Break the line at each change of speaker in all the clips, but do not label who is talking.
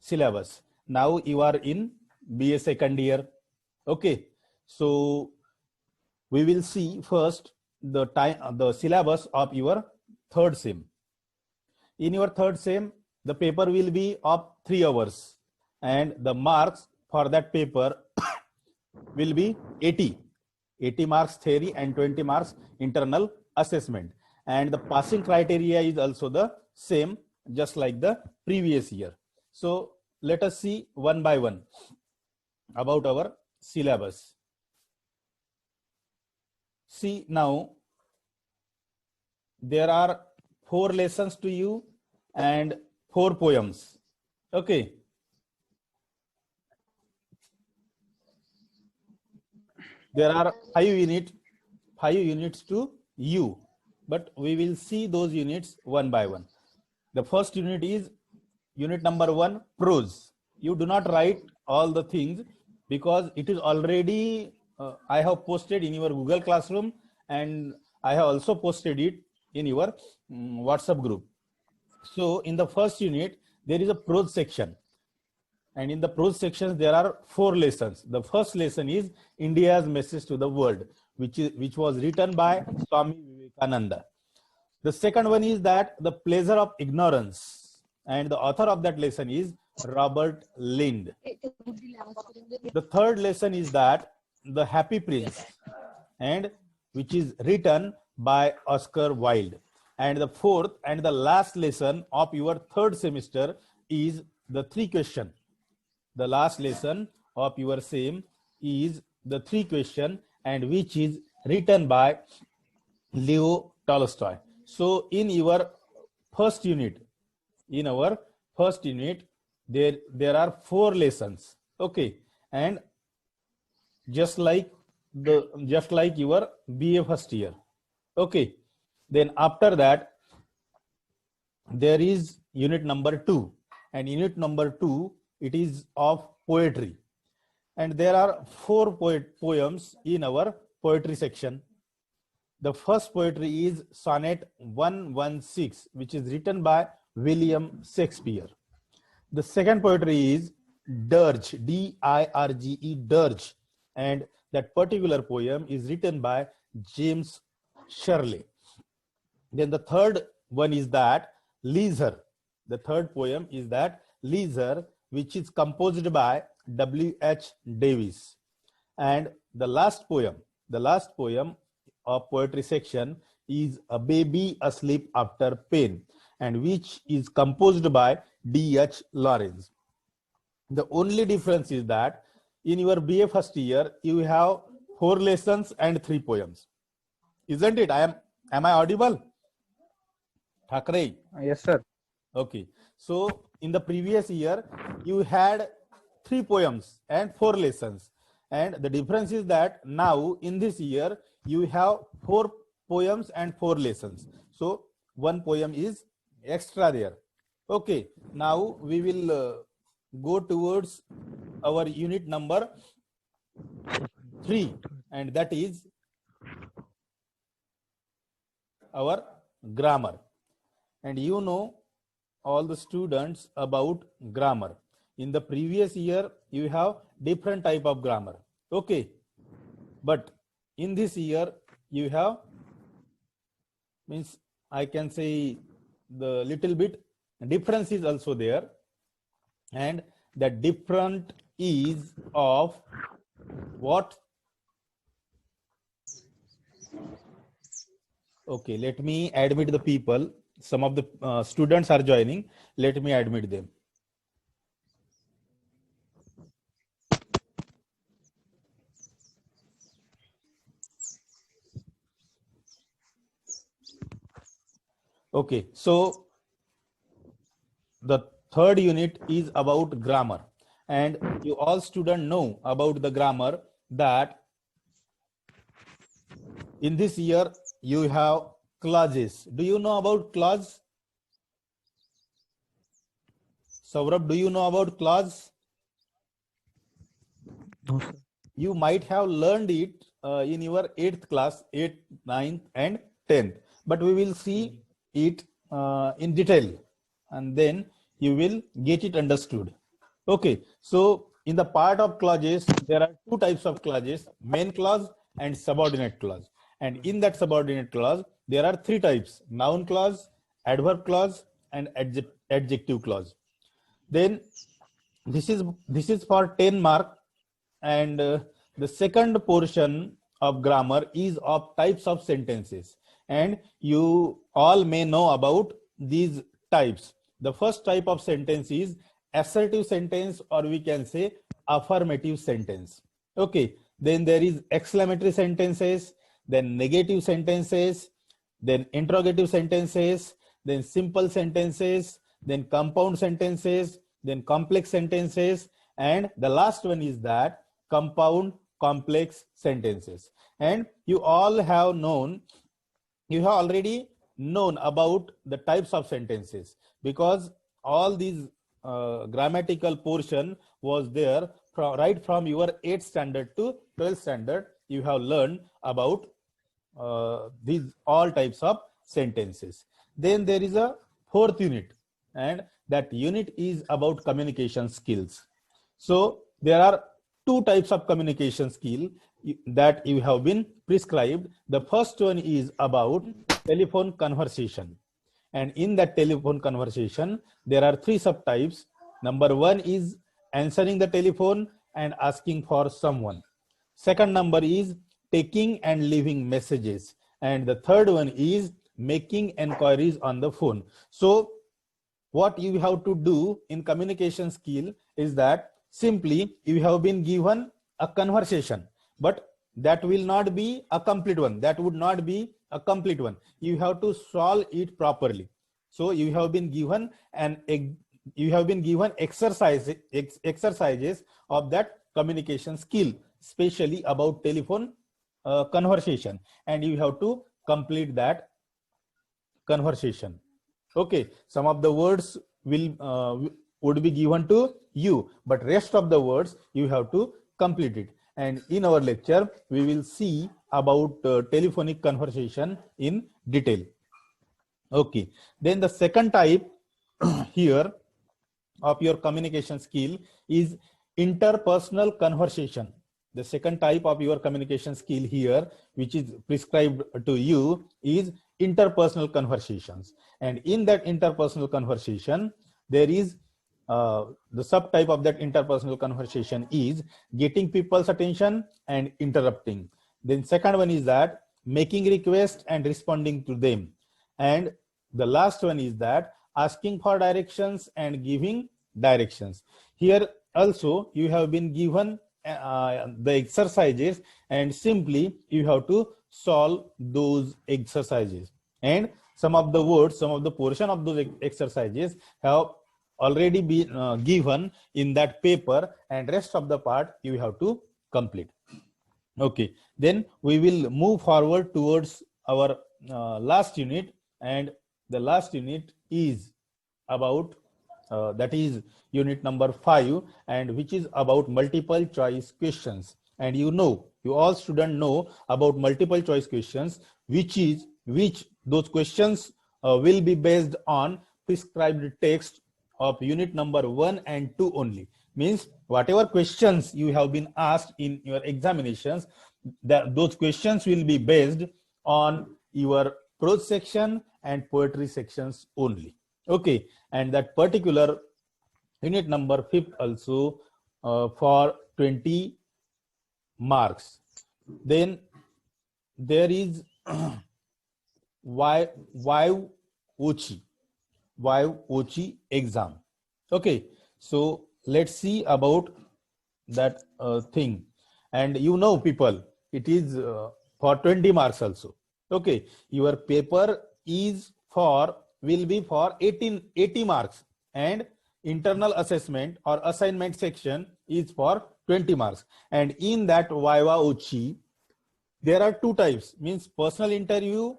syllabus. Now you are in BA second year. Okay, so we will see first the syllabus of your third sem. In your third sem, the paper will be of 3 hours, and the marks for that paper will be 80 marks theory and 20 marks internal assessment. And the passing criteria is also the same, just like the previous year. So let us see one by one about our syllabus. See, now there are 4 lessons to you and 4 poems. Okay. There are 5 units to you, but we will see those units one by one. The first unit is unit number 1, prose. You do not write all the things because it is already I have posted in your Google Classroom, and I have also posted it in your WhatsApp group. So in the first unit, there is a prose section. And in the prose sections, there are 4 lessons. The first lesson is India's Message to the World, which was written by Swami Vivekananda. The second one is that The Pleasure of Ignorance, and the author of that lesson is Robert Lind. The third lesson is that The Happy Prince, and which is written by Oscar Wilde. And the fourth and the last lesson of your third semester is the 3 question. The last lesson of your same is the 3 question, and which is written by Leo Tolstoy. So in our first unit, there are 4 lessons. Okay, and just like your BA first year. Okay, then after that there is unit number 2, and unit number 2, it is of poetry, and there are 4 poems in our poetry section. The first poetry is Sonnet 116, which is written by William Shakespeare. The second poetry is Dirge, D-I-R-G-E, Dirge, and that particular poem is written by James Shirley. Then the third one is that Leisure. The third poem is that Leisure, which is composed by W.H. Davis. And the last poem of poetry section is A Baby Asleep After Pain, and which is composed by D.H. Lawrence. The only difference is that in your BA first year, you have 4 lessons and 3 poems. Isn't it? Am I audible? Thakre?
Yes, sir.
Okay. So in the previous year, you had 3 poems and 4 lessons. And the difference is that now in this year, you have 4 poems and 4 lessons. So 1 poem is extra there. Okay. Now we will go towards our unit number 3, and that is our grammar. And you know all the students about grammar. In the previous year, you have different type of grammar. Okay. But in this year, you have, means I can say the little bit difference is also there. And the different is of what? Okay, let me admit the people. Some of the students are joining. Let me admit them. Okay, so the third unit is about grammar, and you all students know about the grammar that in this year you have clauses. Do you know about clause? Saurabh, do you know about clause?
No, sir.
You might have learned it in your 8th class, 8th, 9th and 10th, but we will see it in detail, and then you will get it understood. Okay, so in the part of clauses, there are two types of clauses, main clause and subordinate clause. And in that subordinate clause, there are three types, noun clause, adverb clause, and adjective clause. Then this is for 10 mark, and the second portion of grammar is of types of sentences, and you all may know about these types. The first type of sentence is assertive sentence, or we can say affirmative sentence. Okay, then there is exclamatory sentences, then negative sentences, then interrogative sentences, then simple sentences, then compound sentences, then complex sentences, and the last one is that compound complex sentences. And you all have known, you have already known about the types of sentences, because all these grammatical portion was there right from your 8th standard to 12th standard. You have learned about these all types of sentences. Then there is a fourth unit, and that unit is about communication skills. So there are two types of communication skill that you have been prescribed. The first one is about telephone conversation, and in that telephone conversation there are three subtypes. Number one is answering the telephone and asking for someone. Second number is taking and leaving messages, and the third one is making enquiries on the phone. So what you have to do in communication skill is that simply you have been given a conversation, but that will not be a complete one. That would not be a complete one. You have to solve it properly. So you have been given exercises of that communication skill, especially about telephone conversation, and you have to complete that conversation. Okay, some of the words would be given to you, but rest of the words you have to complete it. And in our lecture we will see about telephonic conversation in detail. Okay, then the second type here of your communication skill is interpersonal conversation. The second type of your communication skill here, which is prescribed to you, is interpersonal conversations. And in that interpersonal conversation, there is the subtype of that interpersonal conversation is getting people's attention and interrupting. Then second one is that making requests and responding to them. And the last one is that asking for directions and giving directions. Here also you have been given the exercises, and simply you have to solve those exercises. And some of the words, some of the portion of those exercises have already been given in that paper, and rest of the part you have to complete. Okay, then we will move forward towards our last unit, and the last unit is about that is unit number 5, and which is about multiple choice questions. And you all students know about multiple choice questions, which those questions will be based on prescribed text of unit number 1 and 2 only. Means whatever questions you have been asked in your examinations, those questions will be based on your prose section and poetry sections only. Okay, and that particular unit number 5 also for 20 marks. Then there is YOC exam. Okay, so let's see about that thing. And people, it is for 20 marks also. Okay, your paper will be for 80 marks, and internal assessment or assignment section is for 20 marks. And in that YOC, there are two types, means personal interview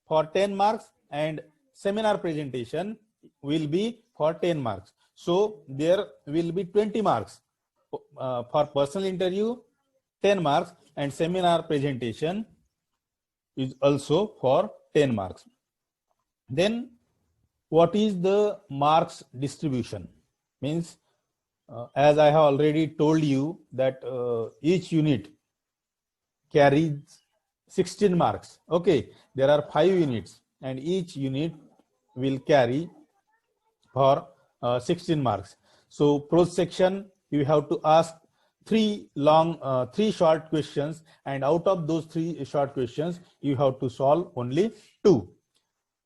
for 10 marks and seminar presentation will be for 10 marks. So there will be 20 marks for personal interview, 10 marks, and seminar presentation is also for 10 marks. Then what is the marks distribution? Means as I have already told you that each unit carries 16 marks. Okay, there are 5 units and each unit will carry for 16 marks. So prose section, you have to ask three short questions, and out of those 3 short questions you have to solve only 2,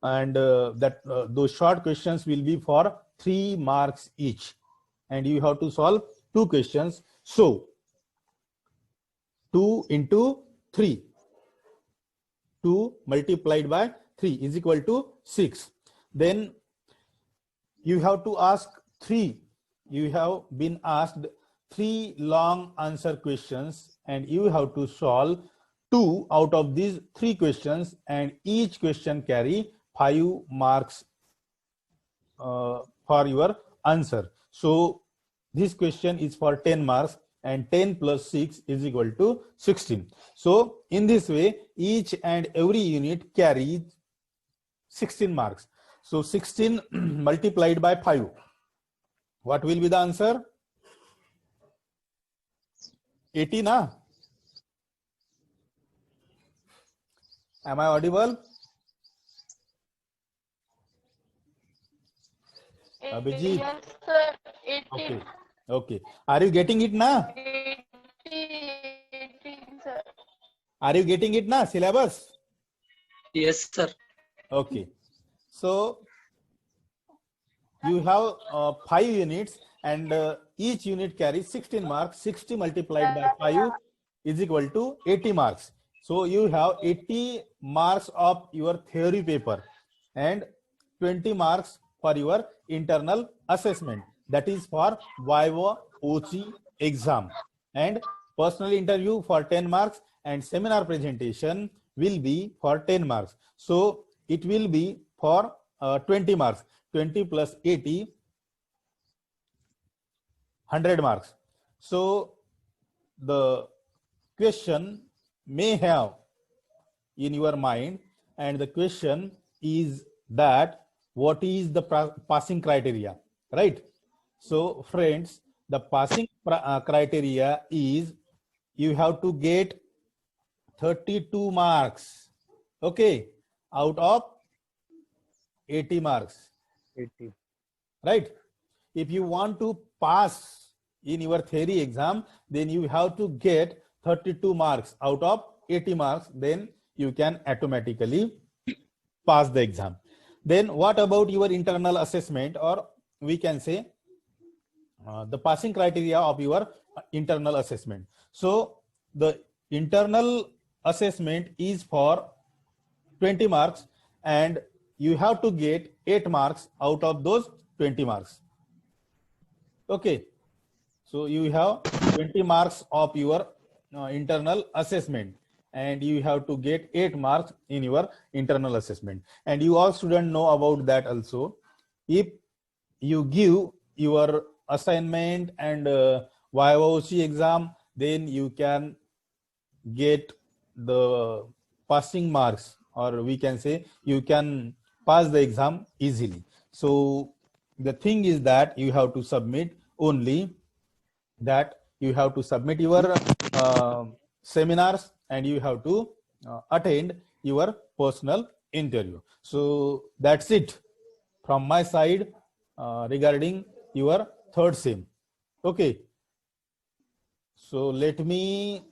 and those short questions will be for 3 marks each, and you have to solve 2 questions. So 2 into 3, 2 multiplied by 3 is equal to 6. Then you have to ask 3, you have been asked 3 long answer questions, and you have to solve 2 out of these 3 questions, and each question carry 5 marks for your answer. So this question is for 10 marks, and 10 plus 6 is equal to 16. So in this way, each and every unit carries 16 marks. So 16 multiplied by 5. What will be the answer? 80, na? Am I audible? Abhijit?
Yes, sir. 18.
Okay. Okay. Are you getting it, na?
18, sir.
Are you getting it, na? Syllabus?
Yes, sir.
Okay. So you have 5 units, and each unit carries 16 marks. 60 multiplied by 5 is equal to 80 marks. So you have 80 marks of your theory paper and 20 marks for your internal assessment. That is for Viva OC exam, and personal interview for 10 marks, and seminar presentation will be for 10 marks. So it will be for 20 marks. 20 plus 80, 100 marks. So the question may have in your mind, and the question is that what is the passing criteria, right? So friends, the passing criteria is you have to get 32 marks, okay, out of 80 marks.
80.
Right? If you want to pass in your theory exam, then you have to get 32 marks out of 80 marks, then you can automatically pass the exam. Then what about your internal assessment, or we can say the passing criteria of your internal assessment? So the internal assessment is for 20 marks, and you have to get 8 marks out of those 20 marks. Okay, so you have 20 marks of your internal assessment, and you have to get 8 marks in your internal assessment. And you all students know about that also. If you give your assignment and YOC exam, then you can get the passing marks, or we can say you can pass the exam easily. So the thing is that you have to submit only that you have to submit your seminars, and you have to attend your personal interview. So that's it from my side regarding your third sem. Okay, so let me